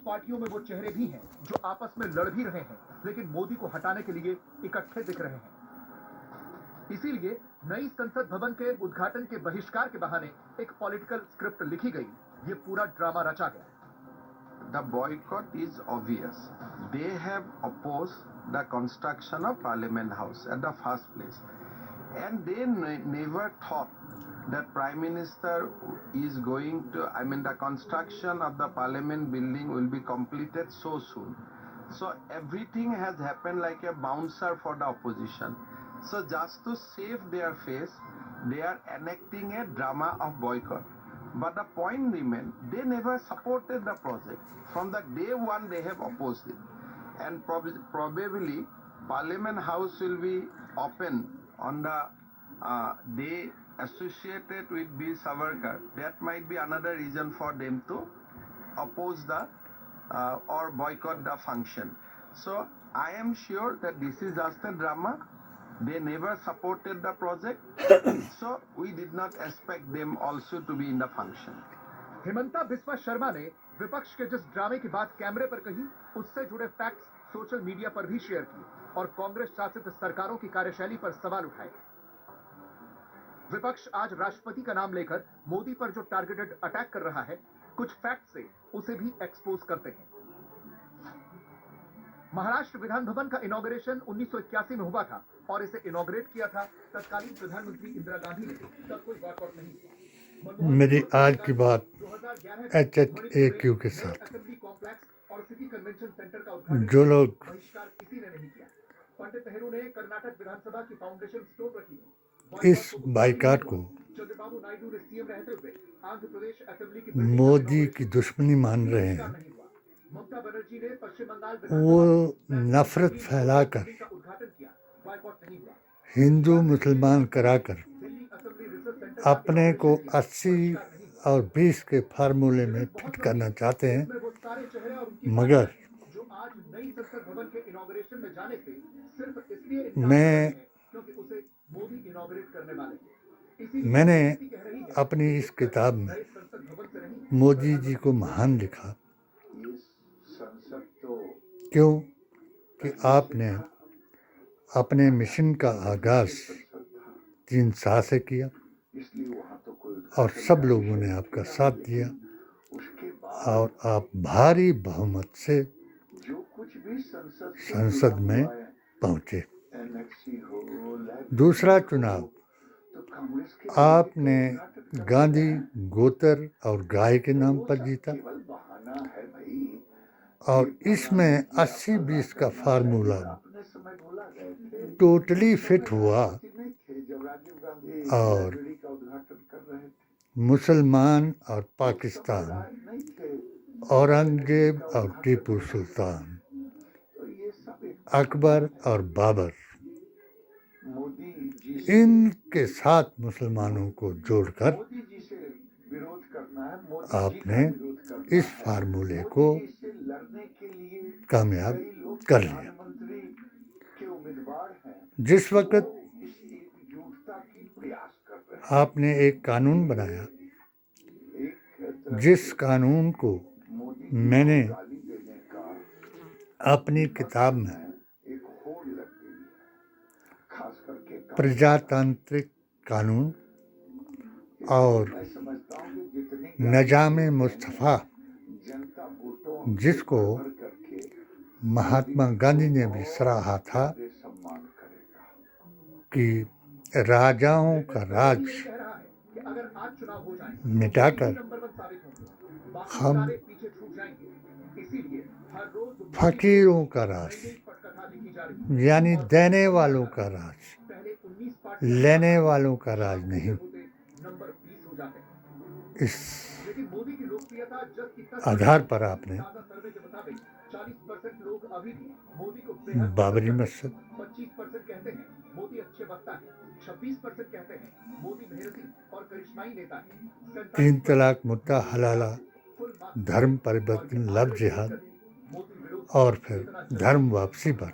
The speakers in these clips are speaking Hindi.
पार्टियों में वो चेहरे भी हैं जो आपस में लड़ भी रहे हैं, लेकिन मोदी को हटाने के लिए इकट्ठे दिख रहे हैं। इसीलिए नई संसद भवन के उद्घाटन के बहिष्कार के बहाने एक पॉलिटिकल स्क्रिप्ट लिखी गई। ये पूरा ड्रामा रचा गया। The boycott is obvious. They have opposed the construction of Parliament House at the first place, and they never thought that Prime Minister is going to. I mean, the construction of the Parliament building will be completed so soon. So everything has happened like a bouncer for the opposition. So just to save their face, they are enacting a drama of boycott. But the point remains, they never supported the project. From the day one, they have opposed it. And probably Parliament House will be open on the day associated with Bir Savarkar. That might be another reason for them to oppose the or boycott the function. So I am sure that this is just a drama. They never supported the project, so we did not expect them also to be in the function. Hemanta Biswa Sharma ने विपक्ष के जिस ड्रामे की बात कैमरे पर कही, उससे जुड़े फैक्ट्स सोशल मीडिया पर भी शेयर किए और कांग्रेस शासित सरकारों की कार्यशैली पर सवाल उठाए। विपक्ष आज राष्ट्रपति का नाम लेकर मोदी पर जो टारगेटेड अटैक कर रहा है, कुछ फैक्ट से उसे भी एक्सपोज करते हैं। महाराष्ट्र विधान भवन का इनॉग्रेशन 1981 में हुआ था और इसे इनॉग्रेट किया था तत्कालीन प्रधानमंत्री इंदिरा गांधी ने। तब कोई बॉयकॉट नहीं हुआ। मेरी आज की बात HHAQ के साथ, असेंबली कॉम्प्लेक्स और सिटी कन्वेंशन सेंटर का उद्घाटन जो लोग बहिष्कार किसी ने नहीं किया। पंडित नेहरू ने कर्नाटक विधानसभा की फाउंडेशन स्टोन रखी। इस बाइकाट को चंद्रबाबू नायडू ने सीएम रहते हुए आंध्र प्रदेश असेंबली की मोदी की दुश्मनी मान रहे हैं। ममता बनर्जी ने पश्चिम बंगाल वो नफरत फैलाकर, हिंदू मुसलमान कराकर अपने को 80 और 20 के फार्मूले में फिट करना चाहते हैं। मगर मैंने अपनी इस किताब में मोदी जी को महान लिखा, क्यों कि आपने अपने मिशन का आगाज 3 साल से किया और सब लोगों ने आपका साथ दिया और आप भारी बहुमत से संसद में पहुंचे। दूसरा चुनाव आपने गांधी, गोतर और गाय के नाम पर जीता और इसमें 80-20 का फार्मूला टोटली फिट हुआ और मुसलमान और पाकिस्तान, औरंगजेब और टीपू सुल्तान, अकबर और बाबर, इनके साथ मुसलमानों को जोड़कर आपने इस फार्मूले को कामयाब कर लिया। जिस वक्त आपने एक कानून बनाया, जिस कानून को मैंने अपनी किताब में प्रजातांत्रिक कानून और निजाम मुस्तफ़ा, जिसको महात्मा गांधी ने भी सराहा था कि राजाओं का राज मिटाकर हम फकीरों का राज, यानी देने वालों का राज, लेने वालों का राज नहीं, इस आधार पर आपने बाबरी मस्जिद, 3 तलाक मुद्दा हलाला, धर्म परिवर्तन, लव जिहाद और फिर धर्म वापसी पर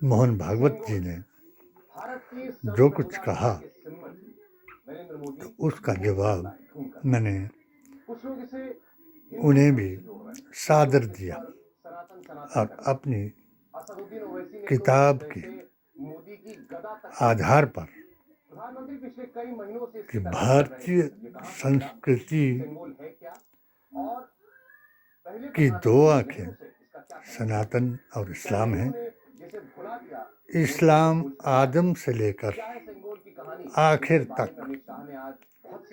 मोहन भागवत जी ने जो कुछ कहा, तो उसका जवाब मैंने उन्हें भी सादर दिया और अपनी किताब के आधार पर कि भारतीय संस्कृति की दो आंखें सनातन और इस्लाम हैं। इस्लाम आदम से लेकर आखिर तक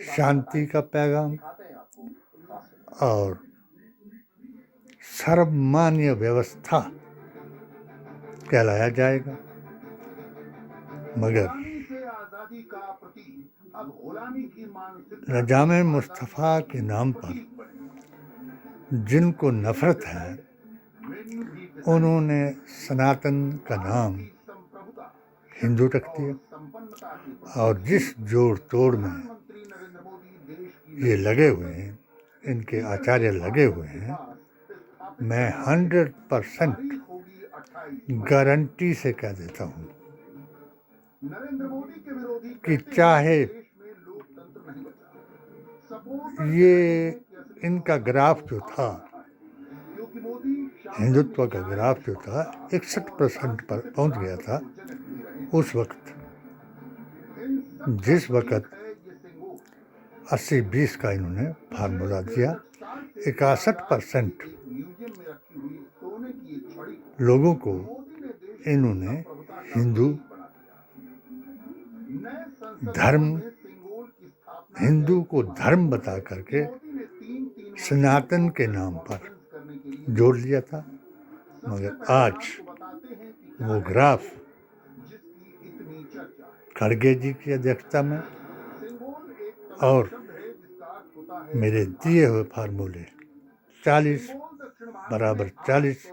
शांति का पैगाम और सर्वमान्य व्यवस्था कहलाया जाएगा, मगर नजाम मुस्तफ़ा के नाम पर जिनको नफरत है, उन्होंने सनातन का नाम हिंदू रख दिया और जिस जोड़ तोड़ में ये लगे हुए हैं, इनके आचार्य लगे हुए हैं, मैं 100% गारंटी से कह देता हूँ कि चाहे ये इनका ग्राफ जो था, हिंदुत्व का ग्राफ जो था 61% पर पहुंच गया था, उस वक्त जिस वक्त 80-20 का इन्होंने फार्मूला दिया, 61% लोगों को इन्होंने हिंदू धर्म, हिंदू को धर्म बता करके सनातन के नाम पर जोड़ लिया था। मगर आज वो ग्राफ खड़गे जी की अध्यक्षता में और मेरे दिए हुए फार्मूले 40 बराबर 40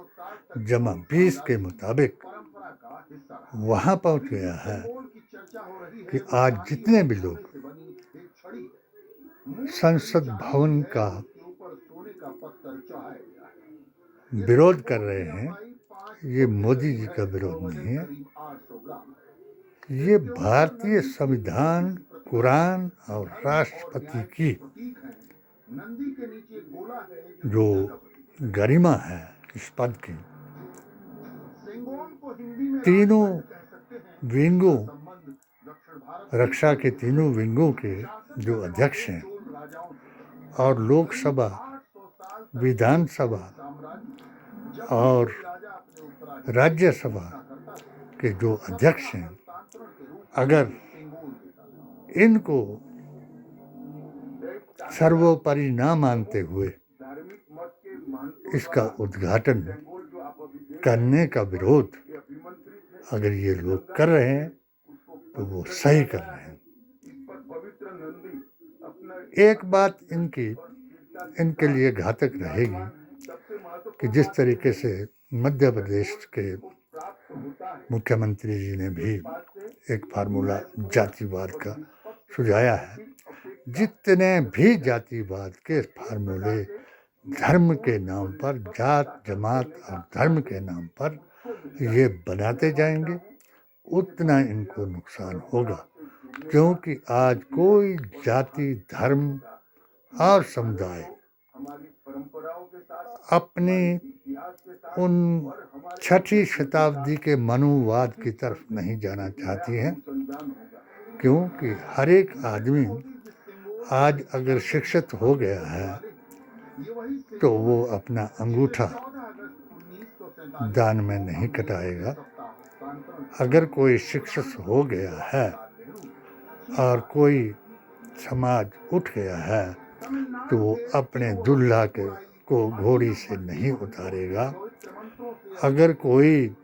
जमा 20 के मुताबिक वहाँ पहुँच गया है कि आज जितने भी लोग संसद भवन का विरोध कर रहे हैं, ये मोदी जी का विरोध नहीं है, ये भारतीय संविधान, कुरान और राष्ट्रपति की जो गरिमा है इस पद की, तीनों विंगों, रक्षा के तीनों विंगों के जो अध्यक्ष हैं और लोकसभा, विधानसभा और राज्यसभा के जो अध्यक्ष हैं, अगर इनको सर्वोपरि ना मानते हुए इसका उद्घाटन करने का विरोध अगर ये लोग कर रहे हैं तो वो सही कर रहे हैं। एक बात इनके लिए घातक रहेगी कि जिस तरीके से मध्य प्रदेश के मुख्यमंत्री जी ने भी एक फार्मूला जातिवाद का सुझाया है, जितने भी जातिवाद के फार्मूले धर्म के नाम पर, जात जमात और धर्म के नाम पर ये बनाते जाएंगे, उतना इनको नुकसान होगा। क्योंकि आज कोई जाति, धर्म और समुदाय अपनी उन 6वीं शताब्दी के मनुवाद की तरफ नहीं जाना चाहती है, क्योंकि हर एक आदमी आज अगर शिक्षित हो गया है तो वो अपना अंगूठा दान में नहीं कटाएगा। अगर कोई शिक्षित हो गया है और कोई समाज उठ गया है तो वो अपने दुल्हा को घोड़ी से नहीं उतारेगा। अगर कोई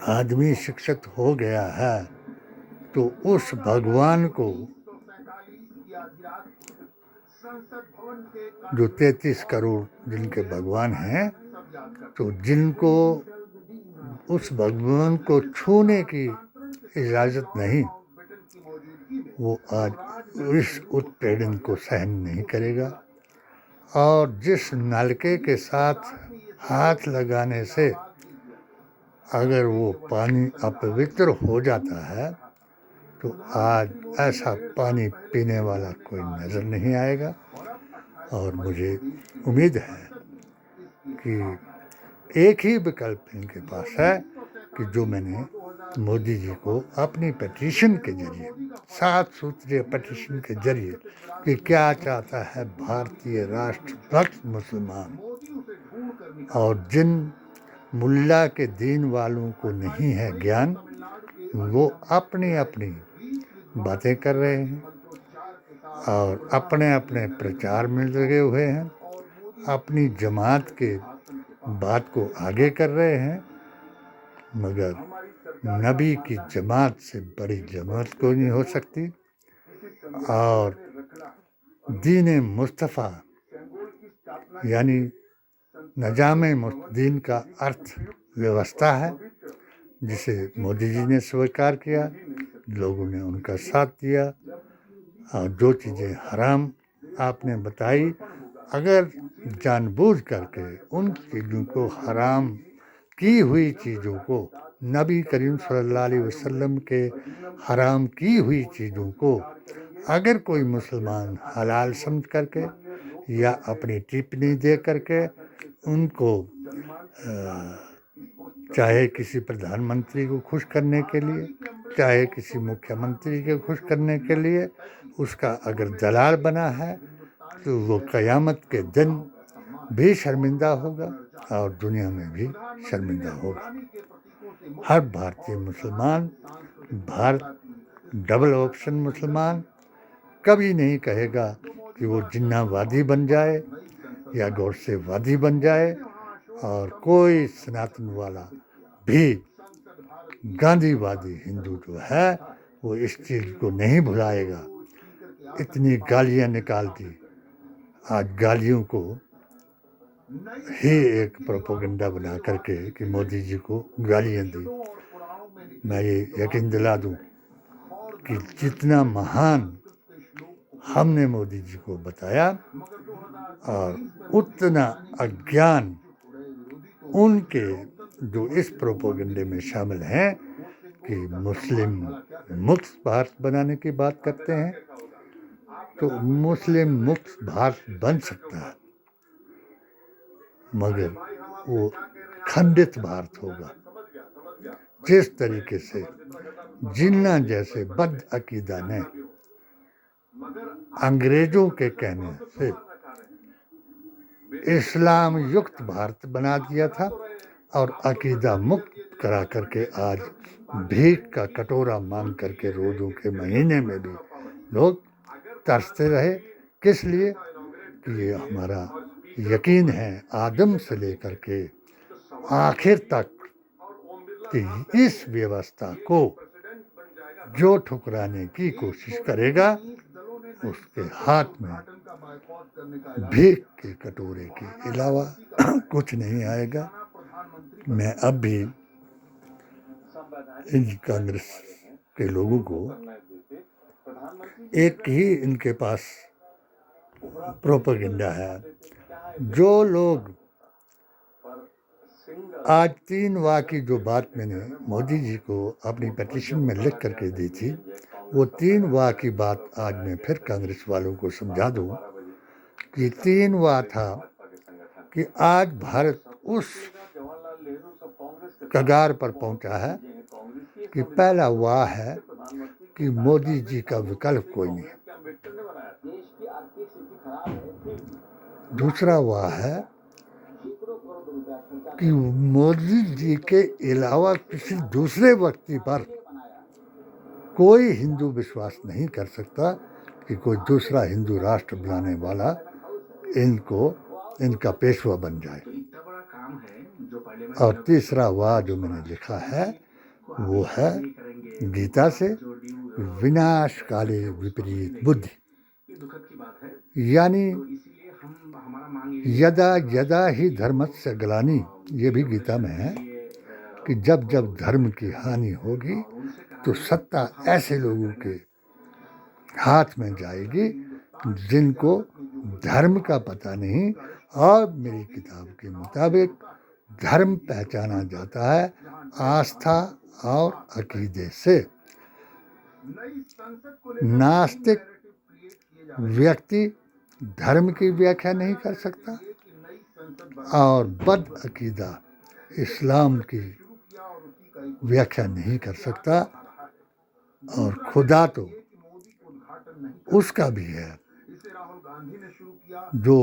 आदमी शिक्षित हो गया है तो उस भगवान को, जो 33 करोड़ जिनके भगवान हैं, तो जिनको उस भगवान को छूने की इजाज़त नहीं, वो आज इस उत्पीड़न को सहन नहीं करेगा। और जिस नलके के साथ हाथ लगाने से अगर वो पानी अपवित्र हो जाता है तो आज ऐसा पानी पीने वाला कोई नज़र नहीं आएगा। और मुझे उम्मीद है कि एक ही विकल्प इनके पास है कि जो मैंने मोदी जी को अपनी पिटीशन के जरिए 7 सूत्रीय पिटीशन के जरिए कि क्या चाहता है भारतीय राष्ट्रभक्त मुसलमान और जिन मुल्ला के दीन वालों को नहीं है ज्ञान, वो अपनी अपनी बातें कर रहे हैं और अपने अपने प्रचार में लगे हुए हैं, अपनी जमात के बात को आगे कर रहे हैं, मगर नबी की जमात से बड़ी जमात कोई नहीं हो सकती। और दीन मुस्तफ़ा यानी नजामे दीन का अर्थ व्यवस्था है, जिसे मोदी जी ने स्वीकार किया, लोगों ने उनका साथ दिया। और जो चीज़ें हराम आपने बताई, अगर जानबूझ करके उन चीज़ों को, हराम की हुई चीज़ों को, नबी करीम सल्लल्लाहु अलैहि वसल्लम के हराम की हुई चीज़ों को अगर कोई मुसलमान हलाल समझ करके या अपनी टिप्पणी दे करके उनको चाहे किसी प्रधानमंत्री को खुश करने के लिए, चाहे किसी मुख्यमंत्री को खुश करने के लिए उसका अगर दलाल बना है, तो वो क़यामत के दिन भी शर्मिंदा होगा और दुनिया में भी शर्मिंदा होगा। हर भारतीय मुसलमान, भारत डबल ऑप्शन मुसलमान कभी नहीं कहेगा कि वो जिन्नावादी बन जाए या गौरसेवादी बन जाए, और कोई सनातन वाला भी गांधीवादी हिंदू जो है वो इस चीज़ को नहीं भुलाएगा। इतनी गालियां निकाल दी, आज गालियों को ही एक प्रोपेगेंडा बना करके कि मोदी जी को गालियां दी। मैं ये यकीन दिला दूं कि जितना महान हमने मोदी जी को बताया और उतना अज्ञान उनके जो इस प्रोपेगेंडे में शामिल हैं कि मुस्लिम मुक्त भारत बनाने की बात करते हैं, तो मुस्लिम मुक्त भारत बन सकता है, मगर वो खंडित भारत होगा। जिस तरीके से जिन्ना जैसे बद अकीदा ने अंग्रेजों के कहने से इस्लाम युक्त भारत बना दिया था और अकीदा मुक्त करा करके आज भीख का कटोरा मांग करके रोज़ों के महीने में भी लोग तरसते रहे। किस लिए? कि ये हमारा यकीन है आदम से लेकर के आखिर तक कि इस व्यवस्था को जो ठुकराने की कोशिश करेगा उसके हाथ में भीख के कटोरे के अलावा कुछ नहीं आएगा। मैं अब भी इन कांग्रेस के लोगों को एक ही इनके पास प्रोपेगेंडा है। जो लोग आज 3 वाह की जो बात मैंने मोदी जी को अपनी पिटीशन में लिख करके दी थी, वो 3 वाह की बात आज मैं फिर कांग्रेस वालों को समझा दूं कि 3 वाह था कि आज भारत उस कगार पर पहुंचा है कि पहला वाह है कि मोदी जी का विकल्प कोई नहीं है। दूसरा वाह है कि मोदी जी के अलावा किसी दूसरे व्यक्ति पर कोई हिंदू विश्वास नहीं कर सकता कि कोई दूसरा हिंदू राष्ट्र बनाने वाला इनका पेशवा बन जाए। और तीसरा वाह जो मैंने लिखा है वो है गीता से, विनाश काले विपरीत बुद्धि, यानी यदा यदा ही धर्मस्य ग्लानि, ये भी गीता में है कि जब जब धर्म की हानि होगी तो सत्ता ऐसे लोगों के हाथ में जाएगी जिनको धर्म का पता नहीं। और मेरी किताब के मुताबिक धर्म पहचाना जाता है आस्था और अकीदे से। नास्तिक व्यक्ति धर्म की व्याख्या नहीं कर सकता और बदअकीदा इस्लाम की व्याख्या नहीं कर सकता। और खुदा तो उसका भी है जो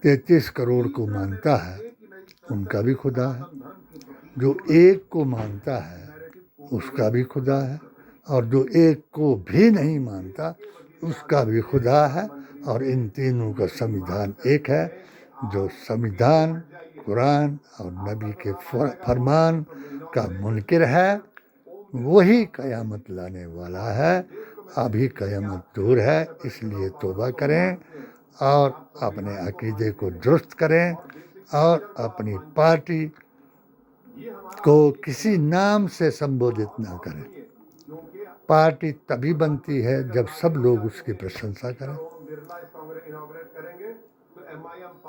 33 करोड़ को मानता है, उनका भी खुदा है। जो एक को मानता है उसका भी खुदा है, और जो एक को भी नहीं मानता उसका भी खुदा है। और इन तीनों का संविधान एक है। जो संविधान, कुरान और नबी के फरमान का मुनकिर है वही कयामत लाने वाला है। अभी कयामत दूर है, इसलिए तौबा करें और अपने अकीदे को दुरुस्त करें और अपनी पार्टी को किसी नाम से संबोधित ना करें। पार्टी तभी बनती है जब सब लोग उसकी प्रशंसा करें।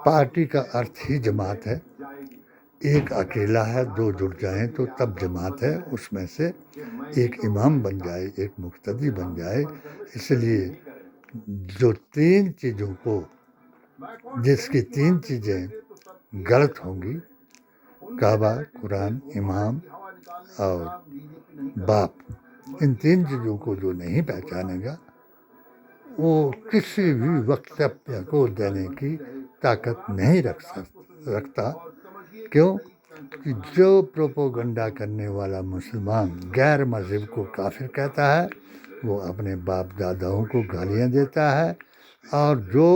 पार्टी का अर्थ ही जमात है। एक अकेला है, दो जुट जाएं तो तब जमात है। उसमें से एक इमाम बन जाए, एक मुक्तदी बन जाए। इसलिए जो तीन चीज़ों को, जिसकी तीन चीज़ें गलत होंगी, काबा, कुरान, इमाम और बाप, इन तीन चीज़ों को जो नहीं पहचानेगा वो किसी भी वक्तव्य को देने की ताकत नहीं रखता। क्यों कि जो प्रोपोगंडा करने वाला मुसलमान गैर मज़हब को काफिर कहता है, वो अपने बाप दादाओं को गालियाँ देता है। और जो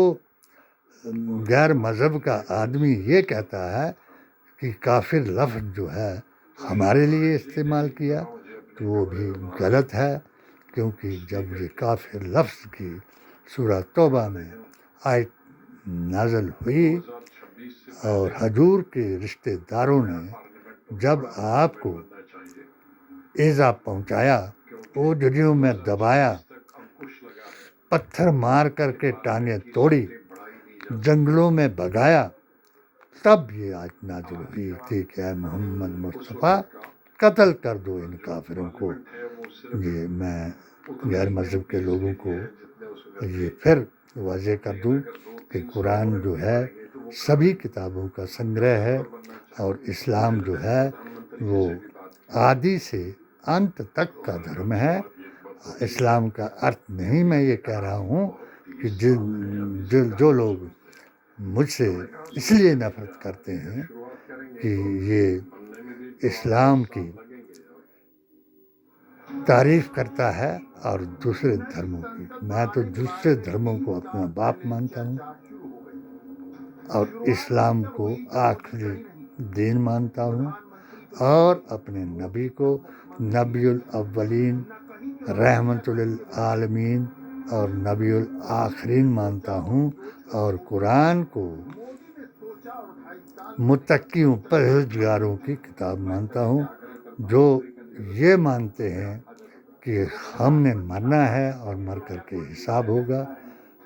गैर मज़हब का आदमी ये कहता है कि काफिर लफ्ज़ जो है हमारे लिए इस्तेमाल किया, तो वो भी गलत है। क्योंकि जब ये काफिर लफ्ज़ की सूरह तौबा में आयत नाज़िल हुई और हजूर के रिश्तेदारों ने जब आपको ईज़ा पहुंचाया, ओझरियों में दबाया, पत्थर मार करके टांगें तोड़ी, जंगलों में भगाया, तब ये आयत नाज़िल हुई थी कि मोहम्मद मुस्तफ़ा कत्ल कर दो इन काफिरों को। ये मैं गैर मज़हब के लोगों को ये फिर वाज़ेह कर दूं कि कुरान जो है सभी किताबों का संग्रह है और इस्लाम जो है वो आदि से अंत तक का धर्म है। इस्लाम का अर्थ नहीं मैं ये कह रहा हूँ कि जो लोग मुझसे इसलिए नफरत करते हैं कि ये इस्लाम की तारीफ करता है और दूसरे धर्मों की। मैं तो दूसरे धर्मों को अपना बाप मानता हूँ और इस्लाम को आखिरी दीन मानता हूँ और अपने नबी को नबीउल अव्वलीन, रहमतुल आलमीन और नबीउल आखिरीन मानता हूँ। और कुरान को मुत्तकियों, परहेज़गारों की किताब मानता हूँ, जो ये मानते हैं कि हमने मरना है और मर कर के हिसाब होगा।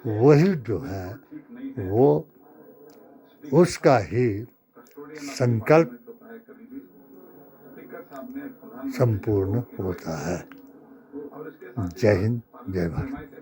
वही जो है वो उसका ही संकल्प संपूर्ण होता है। जय हिंद, जय भारत।